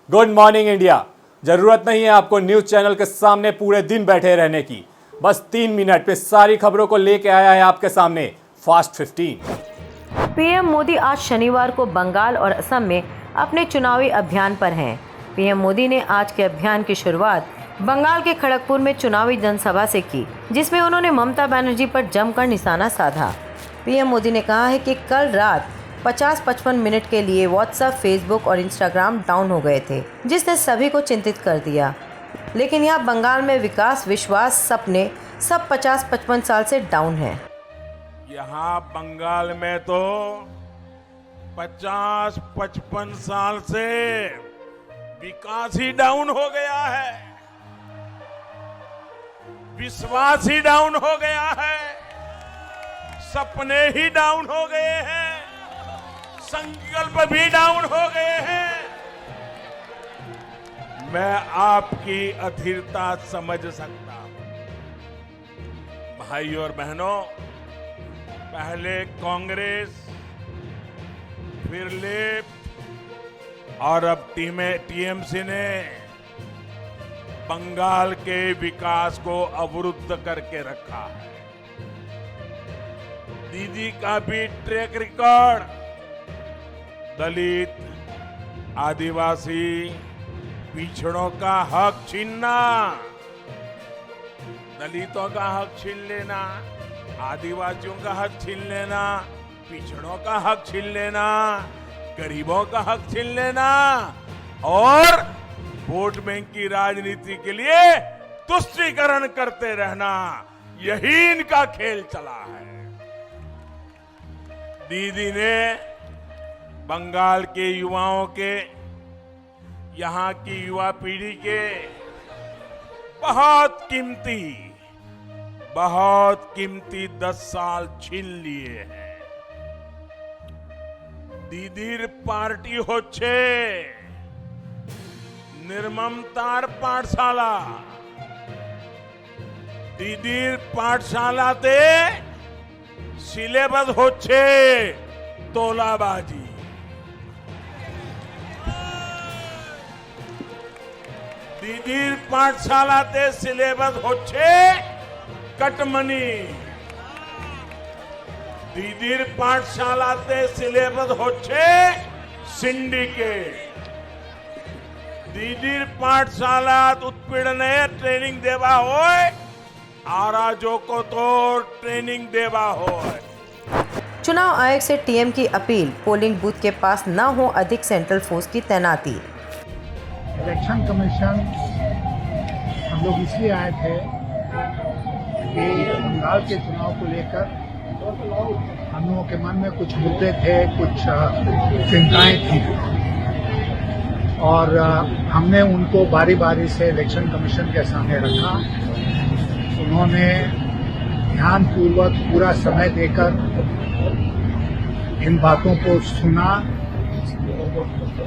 Good morning India. जरूरत नहीं है आपको न्यूज चैनल के सामने पूरे दिन बैठे रहने की, बस 3 मिनट में सारी खबरों को लेके आया है आपके सामने फास्ट 15। पीएम मोदी आज शनिवार को बंगाल और असम में अपने चुनावी अभियान पर हैं। पीएम मोदी ने आज के अभियान की शुरुआत बंगाल के खड़गपुर में चुनावी जनसभा से की, जिसमें उन्होंने ममता बनर्जी पर जमकर निशाना साधा। पीएम मोदी ने कहा है कि कल रात 50-55 मिनट के लिए व्हाट्सएप, फेसबुक और इंस्टाग्राम डाउन हो गए थे, जिसने सभी को चिंतित कर दिया। लेकिन यहाँ बंगाल में विकास, विश्वास, सपने सब 50-55 साल से डाउन है। यहाँ बंगाल में तो 50-55 साल से विकास ही डाउन हो गया है, विश्वास ही डाउन हो गया है, सपने ही डाउन हो गए हैं, संकल्प भी डाउन हो गए हैं। मैं आपकी अधीरता समझ सकता हूं। भाइयों और बहनों, पहले कांग्रेस, फिर लेफ्ट और अब टीएमसी ने बंगाल के विकास को अवरुद्ध करके रखा है। दीदी का भी ट्रैक रिकॉर्ड दलित, आदिवासी, पिछड़ों का हक छीनना, दलितों का हक छीन लेना, आदिवासियों का हक छीन लेना, पिछड़ों का हक छीन लेना, गरीबों का हक छीन लेना और वोट बैंक की राजनीति के लिए तुष्टीकरण करते रहना, यही इनका खेल चला है। दीदी ने बंगाल के युवाओं के, यहाँ की युवा पीढ़ी के बहुत कीमती 10 साल छीन लिए हैं। दीदीर पार्टी होच्छे निर्ममतार पाठशाला। दीदीर पाठशालाते सिलेबस होच्छे तोलाबाजी। दीदीर पाठशालाते सिलेबस होच्छे कटमनी। दीदीर पाठशालाते सिलेबस होच्छे सिंडिकेट। दीदीर पाठशालात उत्पीड़ने ट्रेनिंग देवा होय, आराजो को तो ट्रेनिंग देवा होय। चुनाव आयोग से टीएम की अपील, पोलिंग बूथ के पास न हो अधिक सेंट्रल फोर्स की तैनाती। इलेक्शन कमीशन हम लोग इसलिए आए थे कि बंगाल के चुनाव को लेकर हम लोगों के मन में कुछ मुद्दे थे, कुछ चिंताएं थी और हमने उनको बारी बारी से इलेक्शन कमीशन के सामने रखा। उन्होंने ध्यानपूर्वक पूरा समय देकर इन बातों को सुना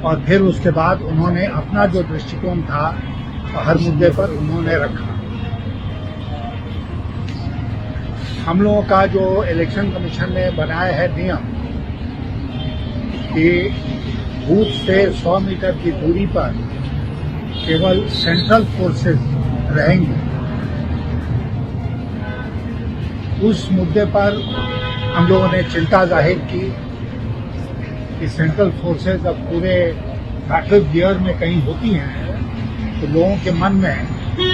और फिर उसके बाद उन्होंने अपना जो दृष्टिकोण था हर मुद्दे पर उन्होंने रखा। हम लोगों का जो इलेक्शन कमीशन ने बनाया है नियम कि बूथ से 100 मीटर की दूरी पर केवल सेंट्रल फोर्सेस रहेंगे, उस मुद्दे पर हम लोगों ने चिंता जाहिर की कि सेंट्रल फोर्सेस अब पूरे बैटल गियर में कहीं होती हैं तो लोगों के मन में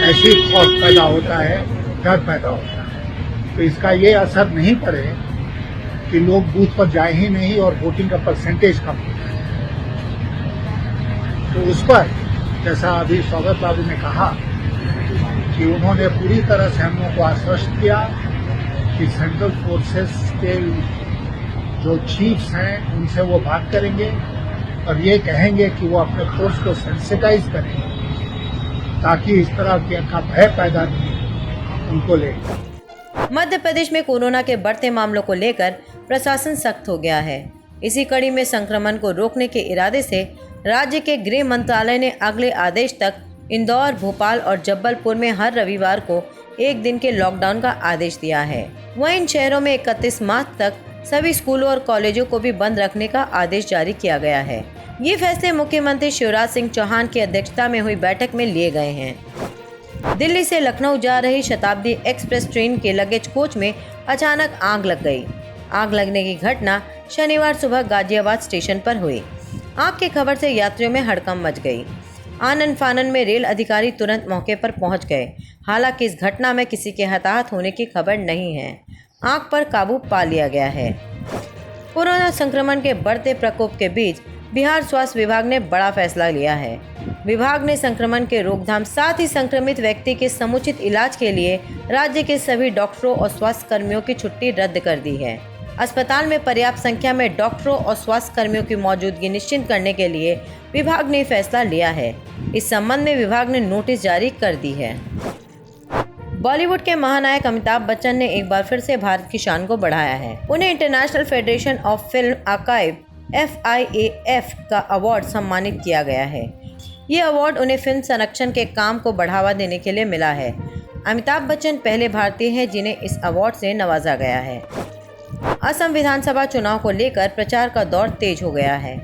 ऐसी खौफ पैदा होता है, डर पैदा होता है। तो इसका ये असर नहीं पड़े कि लोग बूथ पर जाए ही नहीं और वोटिंग का परसेंटेज कम हो जाए। तो उस पर जैसा अभी स्वागत बाबू ने कहा कि उन्होंने पूरी तरह से हम लोगों को आश्वस्त किया कि सेंट्रल फोर्सेस के जो चीफ्स हैं उनसे वो बात करेंगे और ये कहेंगे कि वो अपने फोर्स को सेंसिटाइज करेंगे ताकि इस तरह का भय पैदा नहीं उनको ले। मध्य प्रदेश में कोरोना के बढ़ते मामलों को लेकर प्रशासन सख्त हो गया है। इसी कड़ी में संक्रमण को रोकने के इरादे से राज्य के गृह मंत्रालय ने अगले आदेश तक इंदौर, भोपाल और जबलपुर में हर रविवार को 1 दिन के लॉकडाउन का आदेश दिया है। वहीं इन शहरों में 31 मार्च तक सभी स्कूलों और कॉलेजों को भी बंद रखने का आदेश जारी किया गया है। ये फैसले मुख्यमंत्री शिवराज सिंह चौहान की अध्यक्षता में हुई बैठक में लिए गए हैं। दिल्ली से लखनऊ जा रही शताब्दी एक्सप्रेस ट्रेन के लगेज कोच में अचानक आग लग गई। आग लगने की घटना शनिवार सुबह गाजियाबाद स्टेशन पर हुई। आग की खबर से यात्रियों में हड़कंप मच गई। आनन फानन में रेल अधिकारी तुरंत मौके पर पहुंच गए। हालांकि इस घटना में किसी के हताहत होने की खबर नहीं है। आग पर काबू पा लिया गया है। कोरोना संक्रमण के बढ़ते प्रकोप के बीच बिहार स्वास्थ्य विभाग ने बड़ा फैसला लिया है। विभाग ने संक्रमण के रोकथाम साथ ही संक्रमित व्यक्ति के समुचित इलाज के लिए राज्य के सभी डॉक्टरों और स्वास्थ्य कर्मियों की छुट्टी रद्द कर दी है। अस्पताल में पर्याप्त संख्या में डॉक्टरों और स्वास्थ्य कर्मियों की मौजूदगी निश्चित करने के लिए विभाग ने फैसला लिया है। इस संबंध में विभाग ने नोटिस जारी कर दी है। बॉलीवुड के महानायक अमिताभ बच्चन ने एक बार फिर से भारत की शान को बढ़ाया है। उन्हें international federation of film archive FIAF का अवार्ड सम्मानित किया गया है। ये अवार्ड उन्हें फिल्म संरक्षण के काम को बढ़ावा देने के लिए मिला है। अमिताभ बच्चन पहले भारतीय हैं जिन्हें इस अवार्ड से नवाजा गया है। असम विधानसभा चुनाव को लेकर प्रचार का दौर तेज हो गया है।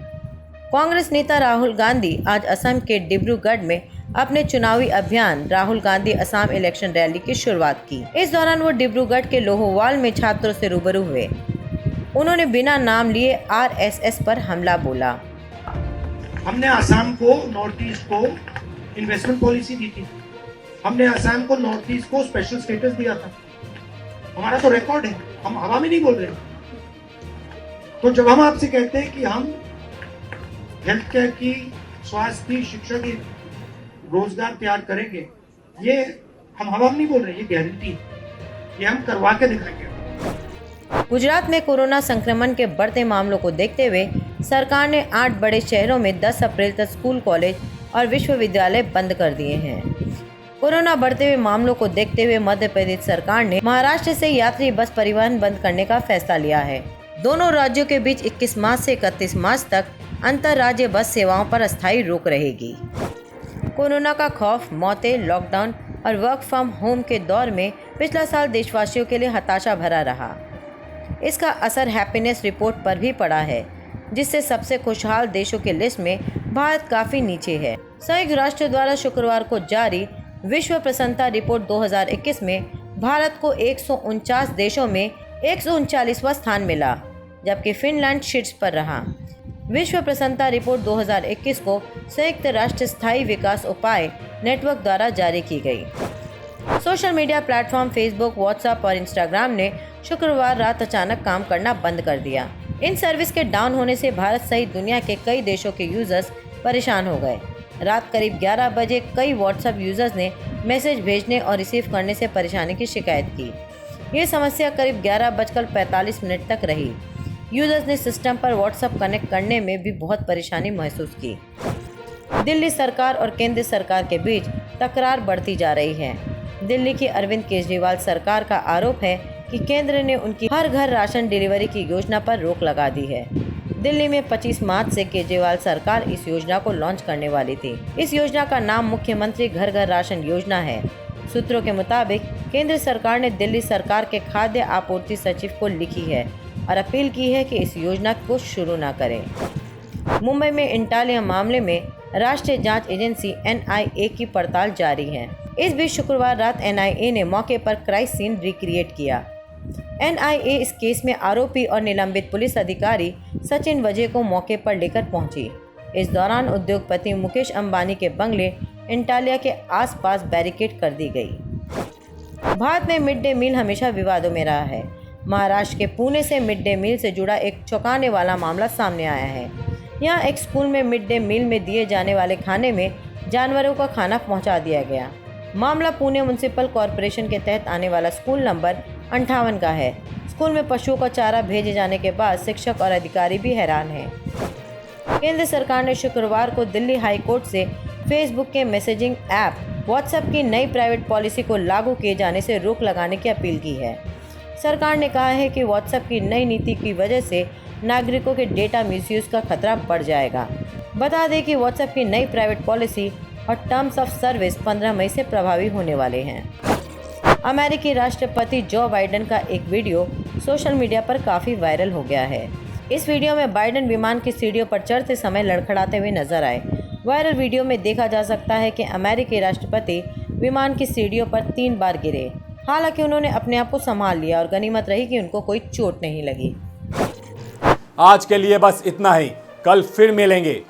कांग्रेस नेता राहुल गांधी आज असम के डिब्रूगढ़ में अपने चुनावी अभियान राहुल गांधी असम इलेक्शन रैली की शुरुआत की। इस दौरान वो डिब्रूगढ़ के लोहोवाल में छात्रों से रूबरू हुए। उन्होंने बिना नाम लिए RSS पर हमला बोला। हमने आसाम को नॉर्थ ईस्ट को इन्वेस्टमेंट पॉलिसी दी थी। हमने आसाम को नॉर्थ ईस्ट को स्पेशल स्टेटस दिया था। हमारा तो रिकॉर्ड है, हम हवा में नहीं बोल रहे। तो जब हम आपसे कहते हैं कि हम हेल्थ केयर की, स्वास्थ्य की, शिक्षा की, रोजगार तैयार करेंगे, ये हम हवा में नहीं बोल रहे, ये गारंटी है, ये हम करवा के दिखाएंगे। गुजरात में कोरोना संक्रमण के बढ़ते मामलों को देखते हुए सरकार ने 8 बड़े शहरों में 10 अप्रैल तक स्कूल, कॉलेज और विश्वविद्यालय बंद कर दिए हैं। कोरोना बढ़ते हुए मामलों को देखते हुए मध्य प्रदेश सरकार ने महाराष्ट्र से यात्री बस परिवहन बंद करने का फैसला लिया है। दोनों राज्यों के बीच 21 मार्च से 31 मार्च तक अंतर्राज्यीय बस सेवाओं पर अस्थायी रोक रहेगी। कोरोना का खौफ, मौतें, लॉकडाउन और वर्क फ्रॉम होम के दौर में पिछला साल देशवासियों के लिए हताशा भरा रहा। इसका असर हैप्पीनेस रिपोर्ट पर भी पड़ा है, जिससे सबसे खुशहाल देशों की लिस्ट में भारत काफी नीचे है। संयुक्त राष्ट्र द्वारा शुक्रवार को जारी विश्व प्रसन्नता रिपोर्ट 2021 में भारत को 149 देशों में 139वां स्थान मिला, जबकि फिनलैंड शीर्ष पर रहा। विश्व प्रसन्नता रिपोर्ट 2021 को संयुक्त राष्ट्र स्थायी विकास उपाय नेटवर्क द्वारा जारी की गई। Social media platform Facebook, WhatsApp और इंस्टाग्राम ने शुक्रवार रात अचानक काम करना बंद कर दिया। इन सर्विस के डाउन होने से भारत सहित दुनिया के कई देशों के यूजर्स परेशान हो गए। रात करीब 11 बजे कई व्हाट्सएप यूजर्स ने मैसेज भेजने और रिसीव करने से परेशानी की शिकायत की। ये समस्या करीब 11:45 तक रही। यूजर्स ने सिस्टम पर व्हाट्सएप कनेक्ट करने में भी बहुत परेशानी महसूस की। दिल्ली सरकार और केंद्र सरकार के बीच तकरार बढ़ती जा रही है। दिल्ली की अरविंद केजरीवाल सरकार का आरोप है कि केंद्र ने उनकी हर घर राशन डिलीवरी की योजना पर रोक लगा दी है। दिल्ली में 25 मार्च से केजरीवाल सरकार इस योजना को लॉन्च करने वाली थी। इस योजना का नाम मुख्यमंत्री घर घर राशन योजना है। सूत्रों के मुताबिक केंद्र सरकार ने दिल्ली सरकार के खाद्य आपूर्ति सचिव को लिखी है और अपील की है कि इस योजना को शुरू न करें। मुंबई में इंटालिया मामले में राष्ट्रीय जांच एजेंसी NIA की पड़ताल जारी है। इस बीच शुक्रवार रात NIA ने मौके पर क्राइम सीन रिक्रिएट किया। NIA इस केस में आरोपी और निलंबित पुलिस अधिकारी सचिन वजय को मौके पर लेकर पहुंची। इस दौरान उद्योगपति मुकेश अंबानी के बंगले इंटालिया के आसपास बैरिकेड कर दी गई। भारत में मिड डे मील हमेशा विवादों में रहा है। महाराष्ट्र के पुणे से मिड डे मील से जुड़ा एक चौंकाने वाला मामला सामने आया है। यहाँ एक स्कूल में मिड डे मील में दिए जाने वाले खाने में जानवरों का खाना पहुँचा दिया गया। मामला पुणे म्युनिसिपल कॉरपोरेशन के तहत आने वाला स्कूल नंबर 58 का है। स्कूल में पशुओं का चारा भेजे जाने के बाद शिक्षक और अधिकारी भी हैरान हैं। केंद्र सरकार ने शुक्रवार को दिल्ली हाई कोर्ट से फेसबुक के मैसेजिंग ऐप व्हाट्सएप की नई प्राइवेट पॉलिसी को लागू किए जाने से रोक लगाने की अपील की है। सरकार ने कहा है कि व्हाट्सएप की नई नीति की वजह से नागरिकों के डेटा मिसयूज का खतरा बढ़ जाएगा। बता दें कि व्हाट्सएप की नई प्राइवेट पॉलिसी और टर्म्स ऑफ सर्विस 15 मई से प्रभावी होने वाले हैं। अमेरिकी राष्ट्रपति जो बाइडेन का एक वीडियो सोशल मीडिया पर काफ़ी वायरल हो गया है। इस वीडियो में बाइडेन विमान की सीढ़ियों पर चढ़ते समय लड़खड़ाते हुए नजर आए। वायरल वीडियो में देखा जा सकता है कि अमेरिकी राष्ट्रपति विमान की सीढ़ियों पर 3 बार गिरे। हालांकि उन्होंने अपने आप को संभाल लिया और गनीमत रही कि उनको कोई चोट नहीं लगी। आज के लिए बस इतना ही, कल फिर मिलेंगे।